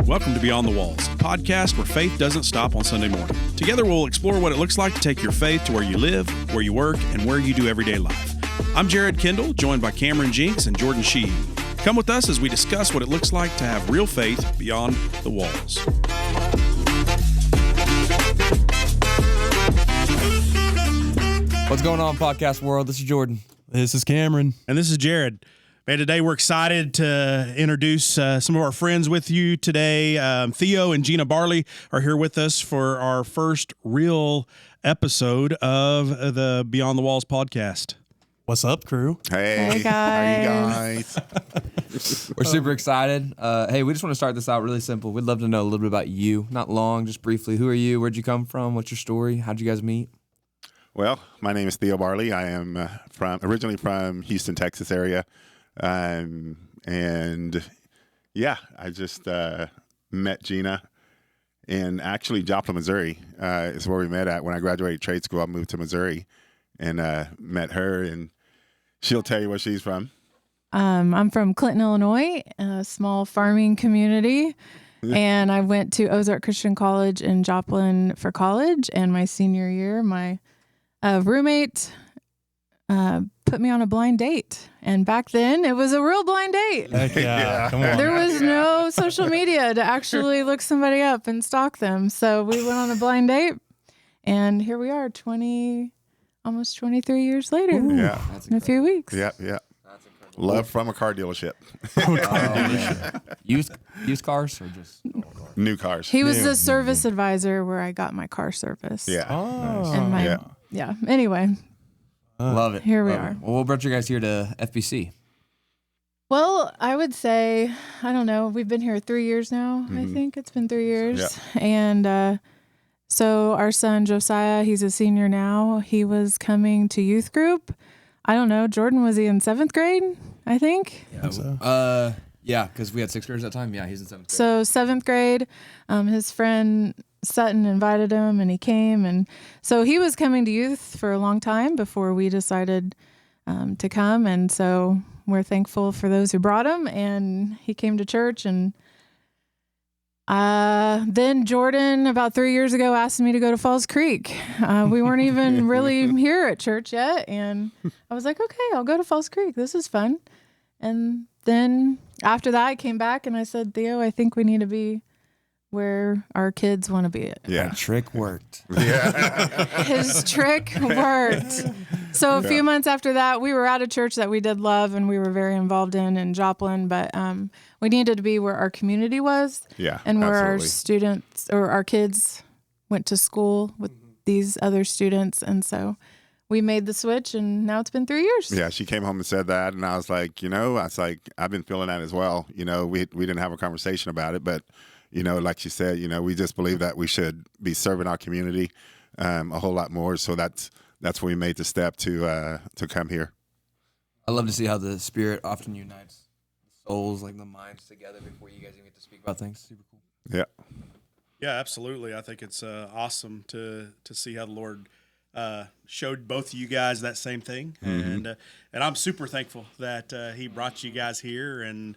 Welcome to Beyond the Walls, a podcast where faith doesn't stop on Sunday morning. Together we'll explore what it looks like to take your faith to where you live, where you work, and where you do everyday life. I'm Jared Kendall, joined by Cameron Jinks and Jordan Sheehy. Come with us as we discuss what it looks like to have real faith beyond the walls. What's going on, podcast world? This is Jordan. This is Cameron. And this is Jared. Man, today we're excited to introduce some of our friends with you today. Theo and Gina Barley are here with us for our first real episode of the Beyond the Walls podcast. What's up, crew? Hey guys. How are you guys? We're super excited. Hey, we just want to start this out really simple. We'd love to know a little bit about you. Not long, just briefly. Who are you? Where'd you come from? What's your story? How'd you guys meet? Well, my name is Theo Barley. I am originally from Houston, Texas area. And yeah, I just met Gina in actually Joplin, Missouri. Is where we met at. When I graduated trade school, I moved to Missouri and met her, and she'll tell you where she's from. I'm from Clinton, Illinois, a small farming community. And I went to Ozark Christian College in Joplin for college. And my senior year, my roommate put me on a blind date. And back then, it was a real blind date. Heck yeah. Come on. There was no social media to actually look somebody up and stalk them. So we went on a blind date. And here we are, almost 23 years later. Ooh. Yeah. In a few weeks. Yeah. That's incredible. Love from a car dealership. Used cars or just New cars. He was the service advisor where I got my car service. Yeah. Oh. And yeah. Anyway, love it. Here we Love are. it. Well, what brought you guys here to FBC? well, I would say, I don't know, we've been here 3 years now. I think it's been 3 years. Yeah. And so our son, Josiah, he's a senior now. He was coming to youth group. I don't know. Jordan, was he in 7th grade, I think? Yeah, because we had 6th graders at that time. Yeah, he's in 7th grade. So 7th grade, his friend Sutton invited him and he came. And so he was coming to youth for a long time before we decided to come. And so we're thankful for those who brought him. And he came to church. And then Jordan, about 3 years ago, asked me to go to Falls Creek. We weren't even really here at church yet. And I was like, okay, I'll go to Falls Creek. This is fun. And then after that, I came back and I said, Theo, I think we need to be where our kids want to be. Yeah. That trick worked. Yeah. His trick worked. So a few months after that, we were at a church that we did love and we were very involved in Joplin, but we needed to be where our community was. Yeah. And where our absolutely. students or our kids went to school with these other students. And so we made the switch and now it's been 3 years. Yeah, she came home and said that, and I was like, I've been feeling that as well. We didn't have a conversation about it, but like she said, we just believe that we should be serving our community a whole lot more. So that's when we made the step to come here. I love to see how the Spirit often unites the souls, like the minds together before you guys even get to speak about things. Super cool. Yeah. Yeah, absolutely. I think it's awesome to see how the Lord showed both of you guys that same thing, and I'm super thankful that He brought you guys here, and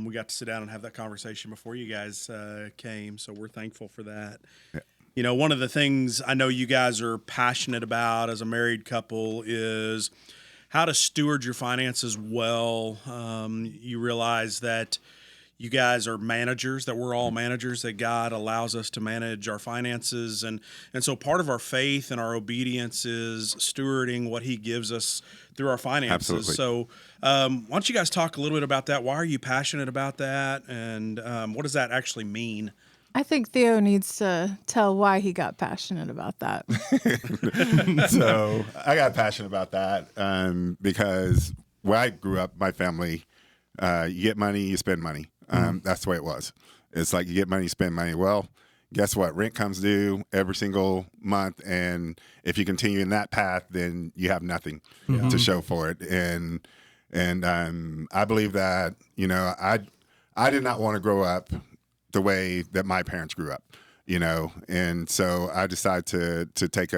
we got to sit down and have that conversation before you guys came. So we're thankful for that. Yeah. One of the things I know you guys are passionate about as a married couple is how to steward your finances well. You realize that you guys are managers, that we're all managers, that God allows us to manage our finances. And so part of our faith and our obedience is stewarding what He gives us through our finances. Absolutely. So why don't you guys talk a little bit about that? Why are you passionate about that? And what does that actually mean? I think Theo needs to tell why he got passionate about that. So I got passionate about that because where I grew up, my family, you get money, you spend money. That's the way it was. It's like you get money, you spend money. Well, guess what? Rent comes due every single month, and if you continue in that path, then you have nothing to show for it. And I believe that I did not want to grow up the way that my parents grew up, and so I decided to take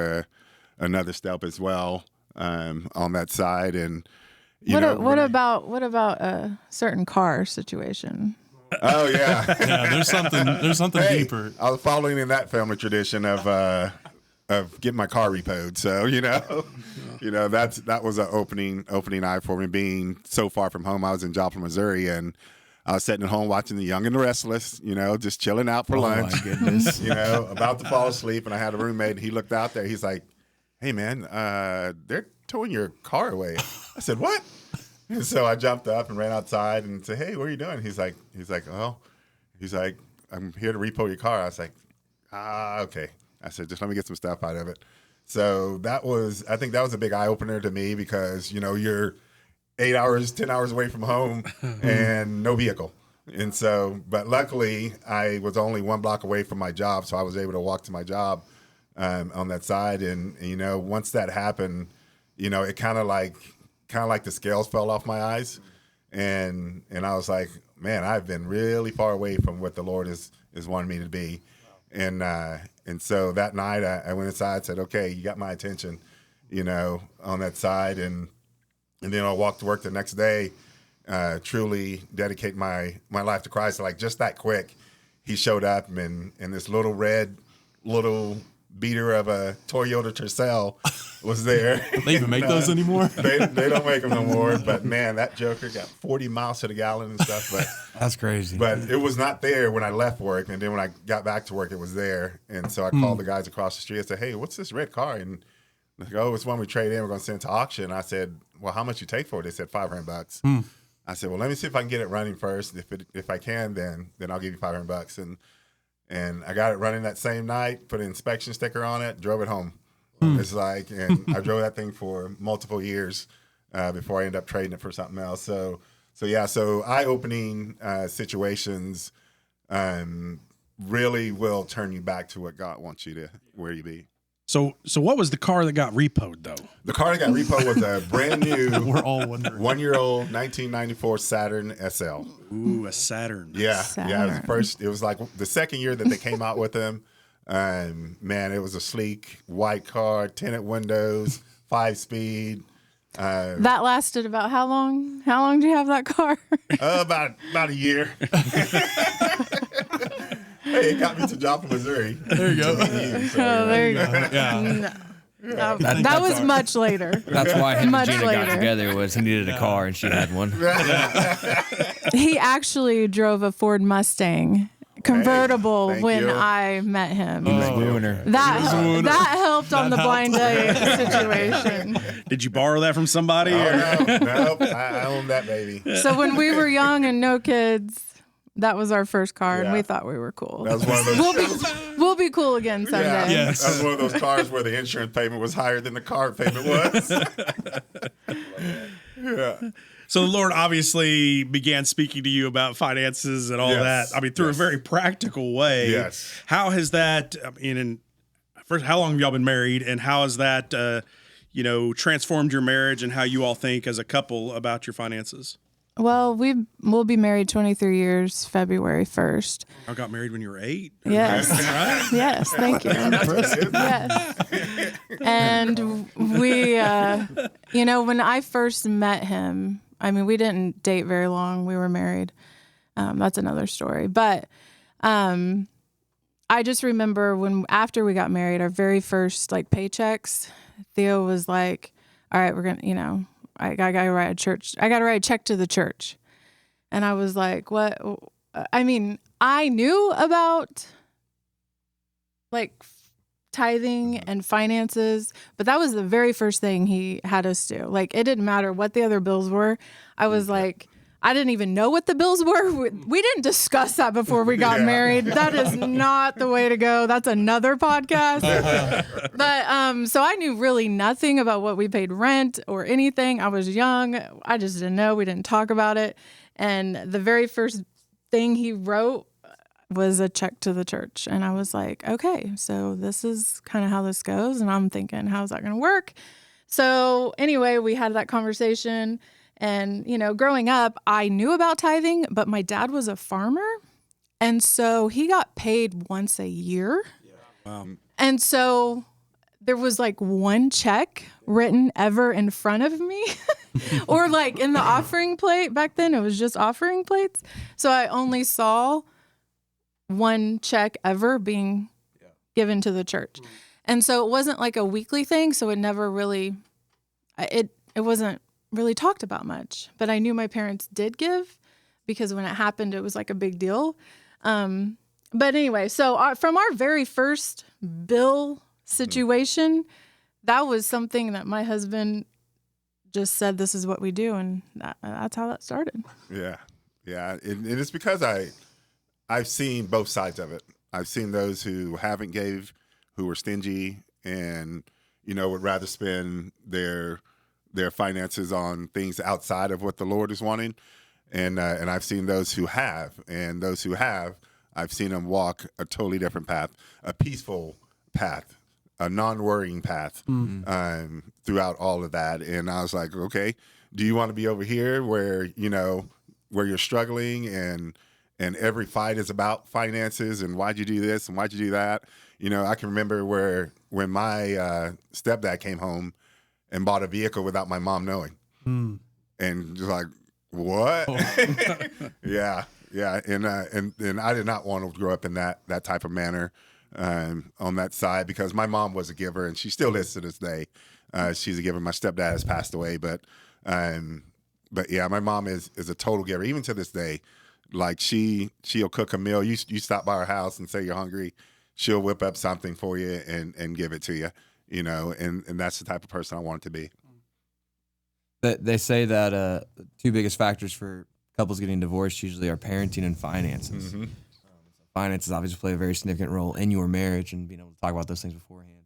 another step as well on that side, and What about a certain car situation? Oh yeah. Yeah, there's something Hey, deeper. I was following in that family tradition of getting my car repoed. So that was an opening eye for me, being so far from home. I was in Joplin, Missouri, and I was sitting at home watching The Young and the Restless. Just chilling out for lunch. My goodness. About to fall asleep, and I had a roommate. And he looked out there. He's like, "Hey man, they're towing your car away." I said, "What?" And so I jumped up and ran outside and said, "Hey, what are you doing?" He's like, "I'm here to repo your car." I was like, okay. I said, "Just let me get some stuff out of it." So I think that was a big eye opener to me because, you're 8 hours, 10 hours away from home and no vehicle. And so, but luckily I was only 1 block away from my job. So I was able to walk to my job on that side. And, once that happened, it kind of like the scales fell off my eyes. And I was like, man, I've been really far away from what the Lord is wanting me to be. And so that night I went inside and said, okay, you got my attention, on that side. And then I walked to work the next day, truly dedicate my life to Christ. Like just that quick, he showed up and this little red beater of a Toyota Tercel was there. They even make those anymore? They don't make them no more. But man, that joker got 40 miles to the gallon and stuff. But That's crazy. But it was not there when I left work, and then when I got back to work, it was there. And so I called the guys across the street. I said, "Hey, what's this red car?" And they go, "Oh, it's one we trade in. We're going to send it to auction." I said, "Well, how much you take for it?" They said $500. I said, "Well, let me see if I can get it running first. If I can, then I'll give you $500." And I got it running that same night. Put an inspection sticker on it. Drove it home. It's like, and I drove that thing for multiple years before I ended up trading it for something else. So eye-opening situations really will turn you back to what God wants you to, where you be. So what was the car that got repoed though? The car that got repoed was a brand new, We're all wondering. 1-year-old 1994 Saturn SL. Ooh, a Saturn. Yeah, it was like the second year that they came out with them. Man, it was a sleek white car, tinted windows, 5-speed. That lasted about how long? How long do you have that car? About a year. Hey, it got me to Joplin, Missouri. There you go. There you go. Yeah. No, that was much later. That's why him and Much Gina later. got together was he needed a car and she had one. He actually drove a Ford Mustang convertible thank when you. I met him. He was wooing her. That helped on the blind date situation. Did you borrow that from somebody? Oh, or? nope. I own that baby. So when we were young and no kids, that was our first car, and Yeah. we thought we were cool. That was one of those. We'll be cool again someday. Yeah, Yes. that was one of those cars where the insurance payment was higher than the car payment was. Yeah. So the Lord obviously began speaking to you about finances and all Yes. that. I mean, through a very practical way. Yes. How has that? I mean, first, how long have y'all been married, and how has that, transformed your marriage and how you all think as a couple about your finances? Well, we'll be married 23 years, February 1st. I got married when you were 8. Yes. Right? Yes, thank you. Yes. And we, when I first met him, I mean, we didn't date very long. We were married. That's another story. But I just remember after we got married, our very first paychecks, Theo was like, "All right, we're gonna, I gotta write a check to the church." And I was like, "What?" I mean, I knew about tithing and finances, but that was the very first thing he had us do. It didn't matter what the other bills were. I was like, I didn't even know what the bills were. We didn't discuss that before we got married. That is not the way to go. That's another podcast. But so I knew really nothing about what we paid rent or anything. I was young. I just didn't know. We didn't talk about it. And the very first thing he wrote was a check to the church. And I was like, okay, so this is kind of how this goes. And I'm thinking, how's that going to work? So anyway, we had that conversation. And, growing up, I knew about tithing, but my dad was a farmer. And so he got paid once a year. Wow. And so there was like one check written ever in front of me or like in the offering plate. Back then it was just offering plates. So I only saw one check ever being given to the church. And so it wasn't like a weekly thing. So it never really, it wasn't really talked about much, but I knew my parents did give because when it happened, it was like a big deal. But anyway, so from our very first bill situation, that was something that my husband just said, this is what we do. And that's how that started. Yeah. Yeah. And it's because I've seen both sides of it. I've seen those who haven't gave, who were stingy and, would rather spend their finances on things outside of what the Lord is wanting. And I've seen those who have, and those who have, I've seen them walk a totally different path, a peaceful path, a non-worrying path throughout all of that. And I was like, okay, do you want to be over here where, where you're struggling and every fight is about finances and why'd you do this and why'd you do that? I can remember when my stepdad came home and bought a vehicle without my mom knowing. And just like, what? Yeah. And I did not want to grow up in that type of manner on that side because my mom was a giver and she still is to this day. She's a giver. My stepdad has passed away, but yeah, my mom is a total giver. Even to this day, like she'll cook a meal. You stop by her house and say you're hungry, she'll whip up something for you and give it to you. And that's the type of person I want it to be. They say that two biggest factors for couples getting divorced usually are parenting and finances. Finances obviously play a very significant role in your marriage and being able to talk about those things beforehand.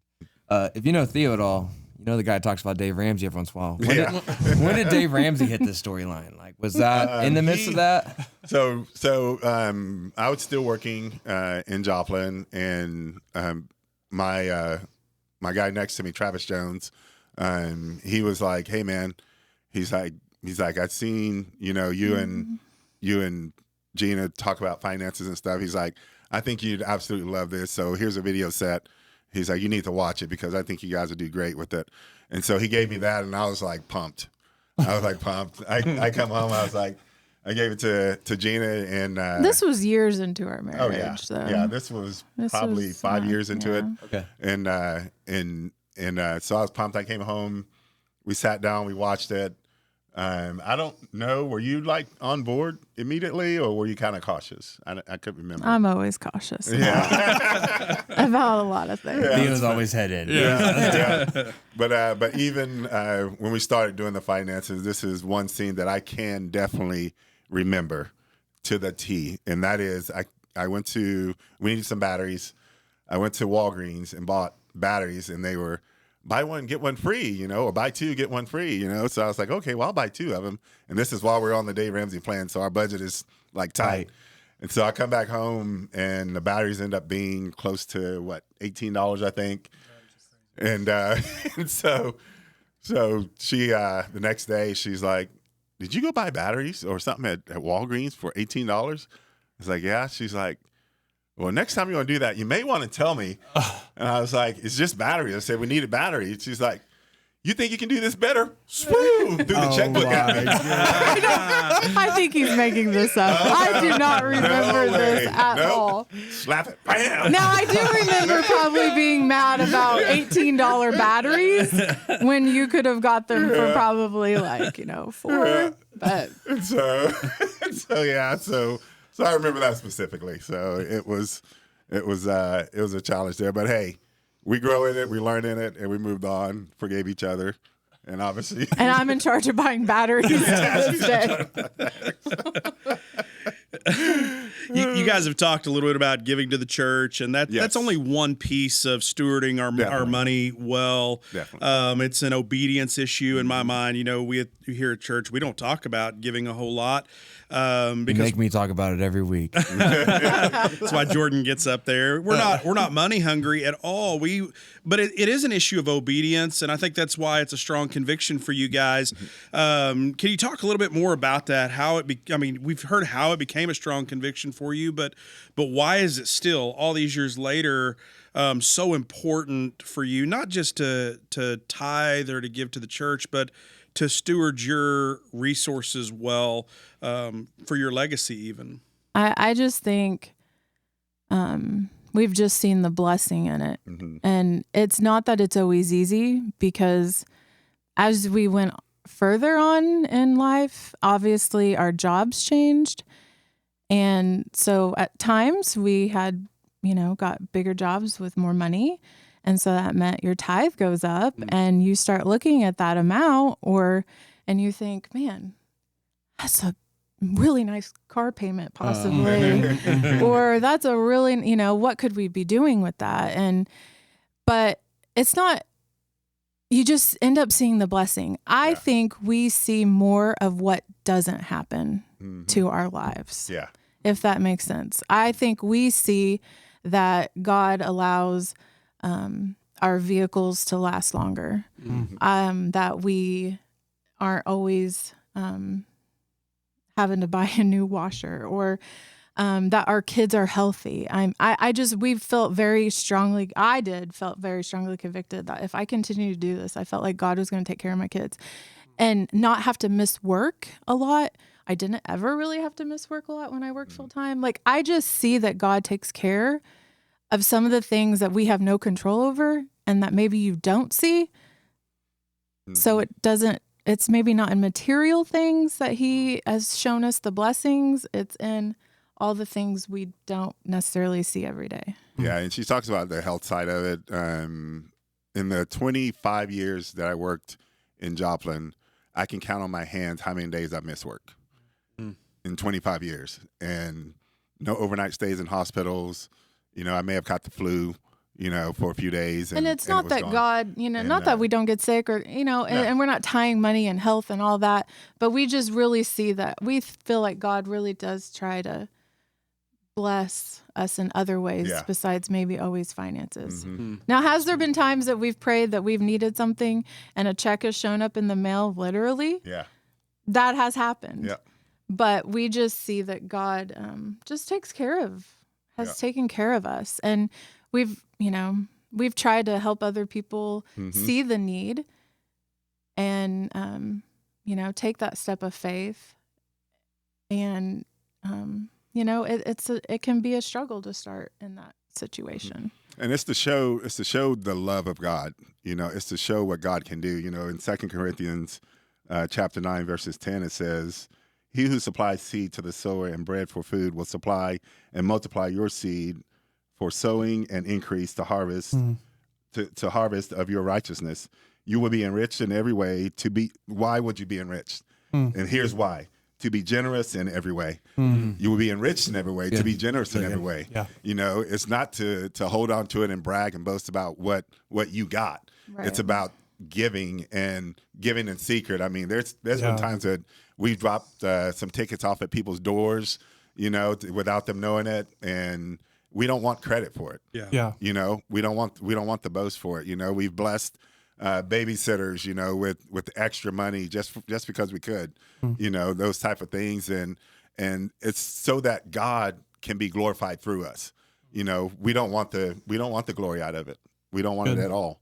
If you know Theo at all, you know the guy talks about Dave Ramsey every once in a while. When did Dave Ramsey hit this storyline? Like, was that in the midst of that? So I was still working in Joplin, and my guy next to me, Travis Jones, he was like, "Hey man," he's like, "I've seen you and Gina talk about finances and stuff." He's like, "I think you'd absolutely love this. So here's a video set." He's like, "You need to watch it because I think you guys would do great with it." And so he gave me that, and I was like pumped. I come home, I was like, I gave it to Gina, and this was years into our marriage. Oh yeah, so. yeah. This was probably 5 years into it. Okay. And so I was pumped. I came home, we sat down, we watched it. I don't know. Were you like on board immediately, or were you kind of cautious? I couldn't remember. I'm always cautious. Yeah. About a lot of things. Yeah, Theo's always head in. Yeah. But even when we started doing the finances, this is one scene that I can definitely remember to the T, and that is we needed some batteries. I went to Walgreens and bought batteries, and they were buy one, get one free, or buy two, get one free, So I was like, okay, well, I'll buy two of them. And this is while we're on the Dave Ramsey plan, so our budget is like tight. Right. And so I come back home, and the batteries end up being close to, $18, I think. And so she, the next day, she's like, "Did you go buy batteries or something at Walgreens for $18? I was like, "Yeah." She's like, "Well, next time you want to do that, you may want to tell me." And I was like, "It's just batteries." I said, "We need a battery." She's like, "You think you can do this better?" Swoo! Threw the checkbook at me. I think he's making this up. I do not remember this at all. Slap it. Bam! Now, I do remember probably being mad about $18 batteries when you could have got them for probably $4. But So I remember that specifically. So it was a challenge there. But hey, we grow in it, we learn in it, and we moved on, forgave each other, and obviously. And I'm in charge of buying batteries to this day. You guys have talked a little bit about giving to the church, and that's only one piece of stewarding our money well. Definitely. It's an obedience issue in my mind. We here at church, we don't talk about giving a whole lot. Because you make me talk about it every week. That's why Jordan gets up there. We're not money hungry at all. But it is an issue of obedience, and I think that's why it's a strong conviction for you guys. Can you talk a little bit more about that? We've heard how it became a strong conviction for you, but why is it still all these years later so important for you, not just to tithe or to give to the church, but to steward your resources well for your legacy even? I just think we've just seen the blessing in it. And it's not that it's always easy, because as we went further on in life, obviously our jobs changed. And so at times we had, got bigger jobs with more money. And so that meant your tithe goes up and you start looking at that amount, and you think, man, that's a really nice car payment possibly, or that's a really, what could we be doing with that? But it's not, you just end up seeing the blessing. I think we see more of what doesn't happen to our lives. Yeah. If that makes sense. I think we see that God allows our vehicles to last longer, that we aren't always having to buy a new washer, or that our kids are healthy. We felt very strongly, felt very strongly convicted that if I continue to do this, I felt like God was going to take care of my kids and not have to miss work a lot. I didn't ever really have to miss work a lot when I worked full time. Like, I just see that God takes care of some of the things that we have no control over and that maybe you don't see. So it's maybe not in material things that he has shown us the blessings. It's in all the things we don't necessarily see every day. Yeah, and she talks about the health side of it. In the 25 years that I worked in Joplin, I can count on my hands how many days I missed work in 25 years. And no overnight stays in hospitals. I may have caught the flu, for a few days. And it's not that gone. God, not that we don't get sick or, and we're not tying money and health and all that, but we just really see that we feel like God really does try to bless us in other ways besides maybe always finances. Now, has there been times that we've prayed that we've needed something and a check has shown up in the mail, literally? Yeah. That has happened. Yeah. But we just see that God just has taken care of us. And we've tried to help other people see the need and, take that step of faith. And, it can be a struggle to start in that situation. And it's to show the love of God. It's to show what God can do. In 2 Corinthians chapter 9, verses 10, it says, "He who supplies seed to the sower and bread for food will supply and multiply your seed for sowing and increase to harvest, to harvest of your righteousness. You will be enriched in every way why would you be enriched? And here's why. To be generous in every way. You will be enriched in every way, to be generous in every way. Yeah. It's not to hold on to it and brag and boast about what you got. Right. It's about giving in secret. I mean, there's been times that we've dropped some tickets off at people's doors, without them knowing it, and we don't want credit for it. Yeah. We don't want the boast for it. We've blessed babysitters, with extra money just because we could, those type of things, and it's so that God can be glorified through us. We don't want the glory out of it. We don't want it at all.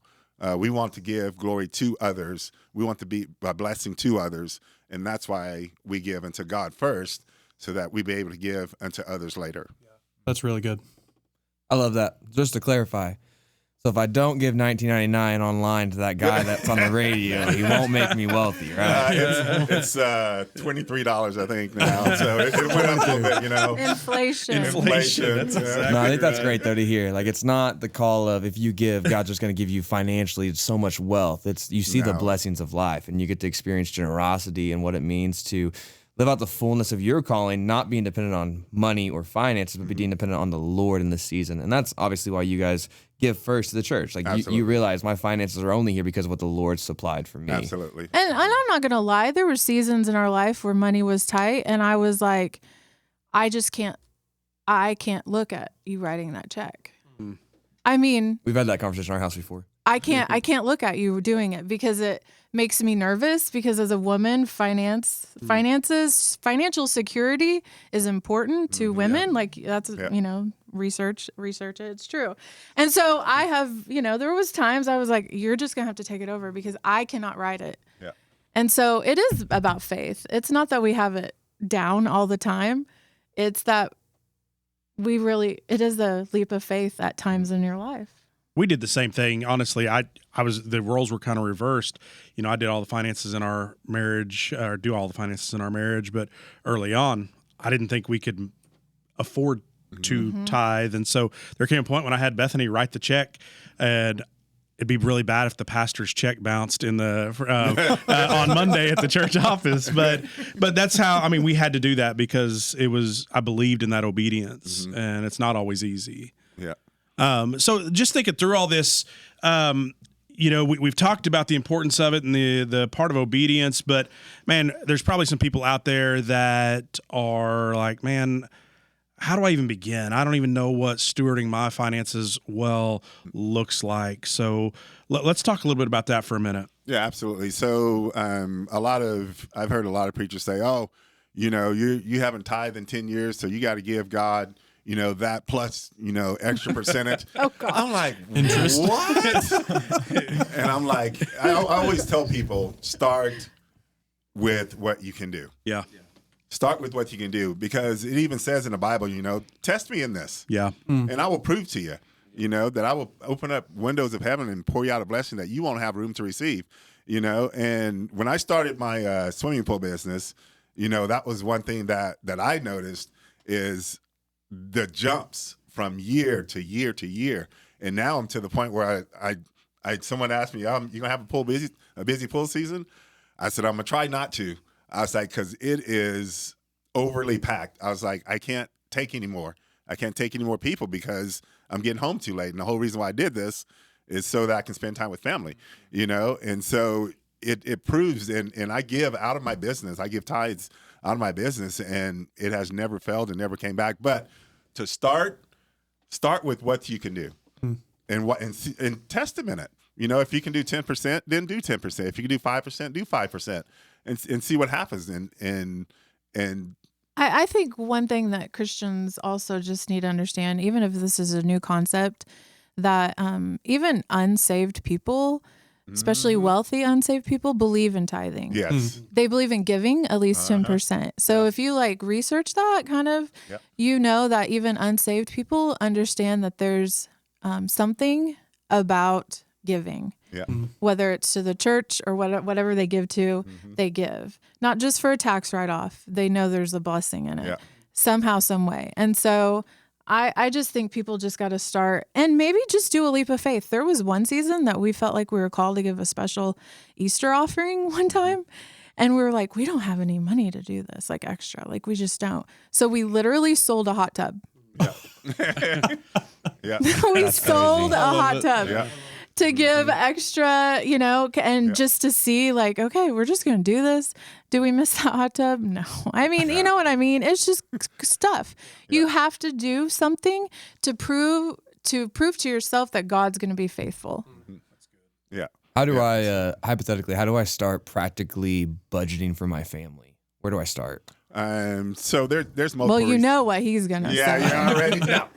We want to give glory to others. We want to be a blessing to others, and that's why we give unto God first, so that we be able to give unto others later. That's really good. I love that. Just to clarify, so if I don't give $19.99 online to that guy that's on the radio, he won't make me wealthy, right? It's $23, I think, now. So it went up a little bit, Inflation. That's exactly No, I think that's right. great though to hear. Like, it's not the call of if you give, God's just going to give you financially so much wealth. It's you see the No. blessings of life, and you get to experience generosity and what it means to live out the fullness of your calling, not being dependent on money or finances, but being dependent on the Lord in this season. And that's obviously why you guys give first to the church. Like Absolutely. you realize my finances are only here because of what the Lord supplied for me. Absolutely. And I'm not going to lie. There were seasons in our life where money was tight. And I was like, I can't look at you writing that check. I mean, We've had that conversation in our house before. I can't look at you doing it because it makes me nervous, because as a woman, finances, financial security is important to women. Like that's, research it. It's true. And so I have, there was times I was like, you're just going to have to take it over because I cannot write it. Yeah. And so it is about faith. It's not that we have it down all the time. It's that it is a leap of faith at times in your life. We did the same thing. Honestly, the roles were kind of reversed. I did all the finances in our marriage, or do all the finances in our marriage, but early on, I didn't think we could afford to tithe. And so there came a point when I had Bethany write the check, and it'd be really bad if the pastor's check bounced in the on Monday at the church office. But that's how, we had to do that because I believed in that obedience, and it's not always easy. Yeah. So just thinking through all this, we've talked about the importance of it and the part of obedience, but man, there's probably some people out there that are like, man, how do I even begin? I don't even know what stewarding my finances well looks like. So let's talk a little bit about that for a minute. Yeah, absolutely. So I've heard a lot of preachers say, oh, you haven't tithed in 10 years, so you got to give God that plus, extra percentage. Oh, God. I'm like, Interest. what? And I'm like, I always tell people, start with what you can do. Yeah. Start with what you can do, because it even says in the Bible, test me in this. Yeah. And I will prove to you, that I will open up windows of heaven and pour you out a blessing that you won't have room to receive, And when I started my swimming pool business, that was one thing that I noticed is the jumps from year to year to year. And now I'm to the point where someone asked me, you going to have a busy pool season? I said, I'm going to try not to. I was like, because it is overly packed. I was like, I can't take any more. I can't take any more people because I'm getting home too late. And the whole reason why I did this is so that I can spend time with family, And so it proves, and I give out of my business. I give tithes out of my business, and it has never failed and never came back. But to start with what you can do, and test them in it. If you can do 10%, then do 10%. If you can do 5%, do 5%, and see what happens. And I think one thing that Christians also just need to understand, even if this is a new concept, that even unsaved people, especially wealthy unsaved people, believe in tithing. Yes. They believe in giving at least 10%. So if you research that kind of, that even unsaved people understand that there's something about giving. Yeah. Whether it's to the church or whatever they give to, they give. Not just for a tax write-off. They know there's a blessing in it somehow, some way. And so I just think people just got to start and maybe just do a leap of faith. There was one season that we felt like we were called to give a special Easter offering one time. And we were like, we don't have any money to do this, extra. We just don't. So we literally sold a hot tub. Yeah. We sold a hot tub. Yeah. To give extra, and just to see okay, we're just going to do this. Do we miss the hot tub? No. You know what I mean? It's just stuff. Yeah. You have to do something to prove to yourself that God's going to be faithful. That's good. Yeah. How do I, hypothetically, how practically budgeting for my family? Where do I start? So there's multiple. Well, you know what he's going to say. Yeah, you already know.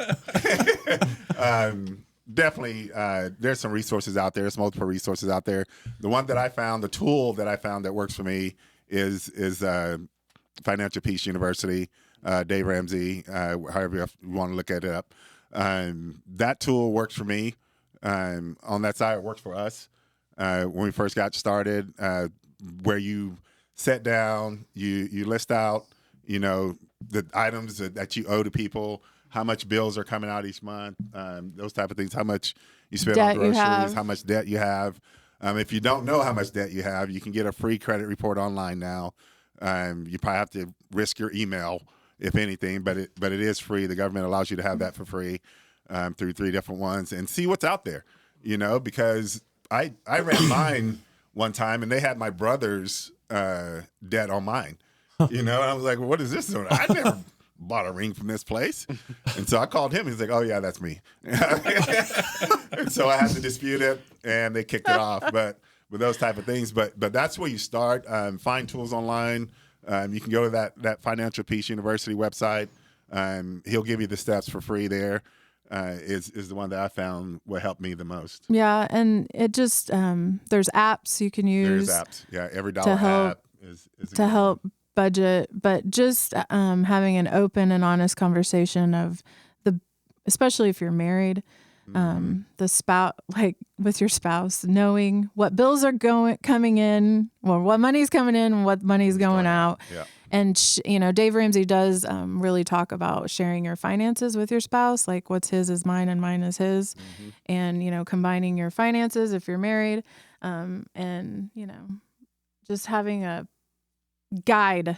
Definitely, there's some resources out there. There's multiple resources out there. The one that I found, the tool that I found that works for me is Financial Peace University, Dave Ramsey, however you want to look at it up. That tool works for me. On that side, it works for us. When we first got started, where you sit down, you list out, the items that you owe to people, how much bills are coming out each month, those type of things, how much you spend on groceries, how much debt you have. If you don't know how much debt you have, you can get a free credit report online now. You probably have to risk your email, if anything, but it is free. The government allows you to have that for free through 3 different ones, and see what's out there, because I ran mine one time, and they had my brother's debt on mine, and I was like, well, what is this? bought a ring from this place. And so I called him. He's like, oh, yeah, that's me. And so I had to dispute it, and they kicked it off. But those type of things. But that's where you start. Find tools online. You can go to that Financial Peace University website. He'll give you the steps for free there. Is the one that I found will help me the most. Yeah, and it just there's apps you can use. There's apps. Yeah, every dollar app is a to good help budget, but just having an open and honest conversation of especially if you're married, the spouse, like with your spouse, knowing what bills are coming in, or what money's coming in, and what money's going out. Yeah. And Dave Ramsey does really talk about sharing your finances with your spouse, like what's his is mine and mine is his, and combining your finances if you're married, and just having a guide.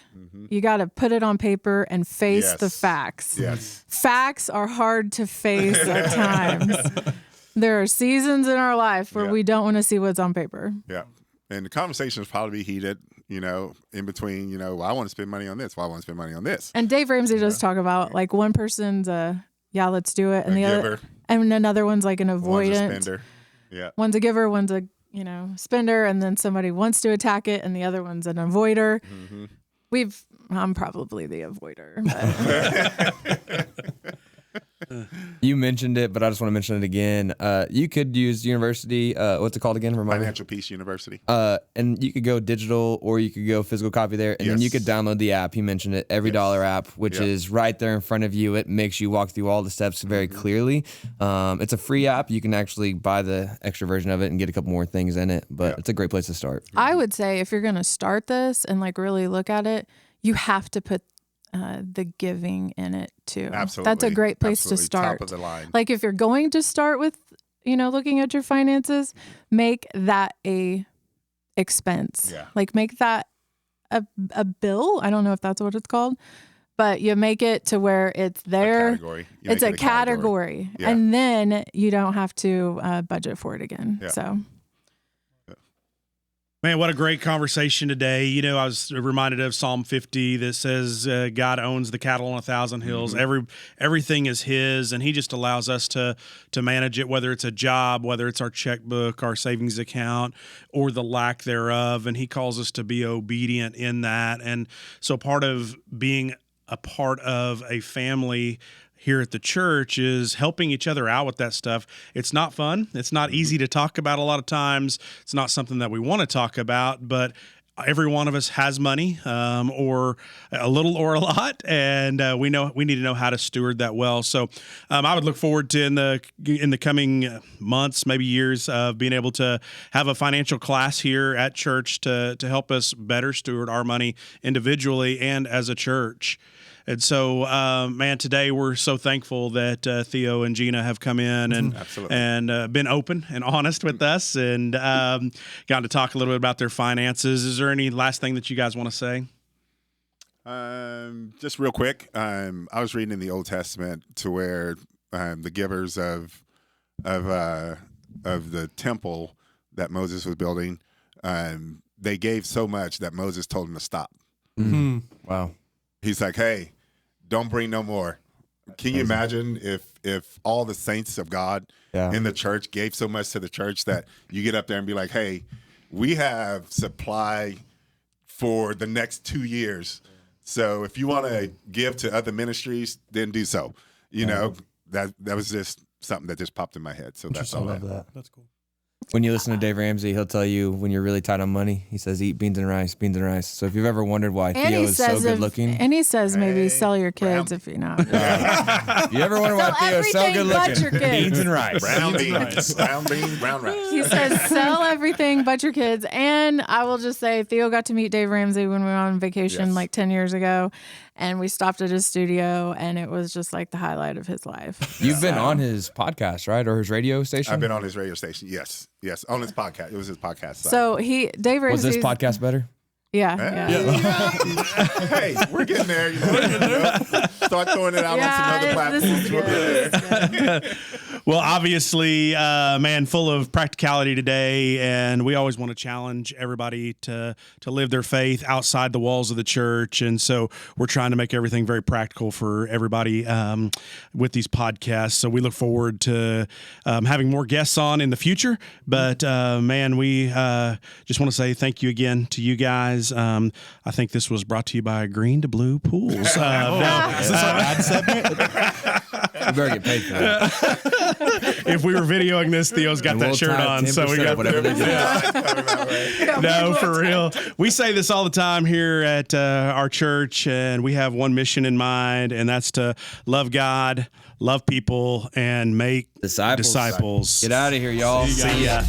You got to put it on paper and face the facts. Yes. Facts are hard to face at times. There are seasons in our life where we don't want to see what's on paper. Yeah. And the conversations probably be heated, in between, well, I want to spend money on this. Well, I want to spend money on this. And Dave Ramsey does talk about like one person's let's do it, and the giver. other, and another one's like an avoidant. One's a spender. Yeah. One's a giver, one's a spender, and then somebody wants to attack it, and the other one's an avoider. I'm probably the avoider. You mentioned it, but I just want to mention it again. You could use university. What's it called again? Remind me. Financial Peace University. And you could go digital or you could go physical copy there. And then you could download the app. He mentioned it, Every Dollar app, which is right there in front of you. It makes you walk through all the steps very clearly. It's a free app. You can actually buy the extra version of it and get a couple more things in it. But it's a great place to start. I would say if you're going to start this and like really look at it, you have to put the giving in it too. Absolutely. That's a great place to start. Top of the line. Like if you're going to start with, looking at your finances, make that a expense. Yeah. Like make that a bill. I don't know if that's what it's called, but you make it to where it's there. Category. It's a category. Yeah. And then you don't have to budget for it again. Yeah. So. Man, what a great conversation today. I was reminded of Psalm 50 that says God owns the cattle on 1,000 hills. Everything is his, and he just allows us to manage it, whether it's a job, whether it's our checkbook, our savings account, or the lack thereof. And he calls us to be obedient in that. And so part of being a part of a family here at the church is helping each other out with that stuff. It's not fun. It's not easy to talk about a lot of times. It's not something that we want to talk about, but every one of us has money, or a little or a lot, and we need to know how to steward that well. So I would look forward to in the coming months, maybe years, of being able to have a financial class here at church to help us better steward our money individually and as a church. And so, today we're so thankful that Theo and Gina have come in and been open and honest with us, and gotten to talk a little bit about their finances. Is there any last thing that you guys want to say? Just real quick, I was reading in the Old Testament to where the givers of the temple that Moses was building, they gave so much that Moses told them to stop. Wow. He's like, hey, don't bring no more. Can you imagine if all the saints of God in the church gave so much to the church that you get up there and be like, hey, we have supply for the next 2 years. So if you want to give to other ministries, then do so. That was just something that just popped in my head. So that's all. I love that. That's cool. When you listen to Dave Ramsey, he'll tell you when you're really tight on money, he says, eat beans and rice, beans and rice. So if you've ever wondered why Theo is so good looking. And he says maybe sell your kids if you're not. You ever wonder why Theo is so good looking? Beans and rice. Brown beans, brown rice. He says sell everything but your kids. And I will just say Theo got to meet Dave Ramsey when we were on vacation like 10 years ago. And we stopped at his studio, and it was just like the highlight of his life. You've been on his podcast, right? Or his radio station? I've been on his radio station. Yes. On his podcast. It was his podcast. So Dave Ramsey. Was this podcast better? Yeah. Hey, we're getting there. Start throwing it out on some other platforms. This is good. Well, obviously, man, full of practicality today, and we always want to challenge everybody to live their faith outside the walls of the church, and so we're trying to make everything very practical for everybody with these podcasts. So we look forward to having more guests on in the future. But man, we just want to say thank you again to you guys. I think this was brought to you by Green to Blue Pools. Is this our ad segment? We better get paid for that. If we were videoing this, Theo's got And that we'll shirt tie on, so we 10% got whatever they get. No, for real. We say this all the time here at our church, and we have one mission in mind, and that's to love God, love people, and make disciples. Get out of here, y'all. See ya.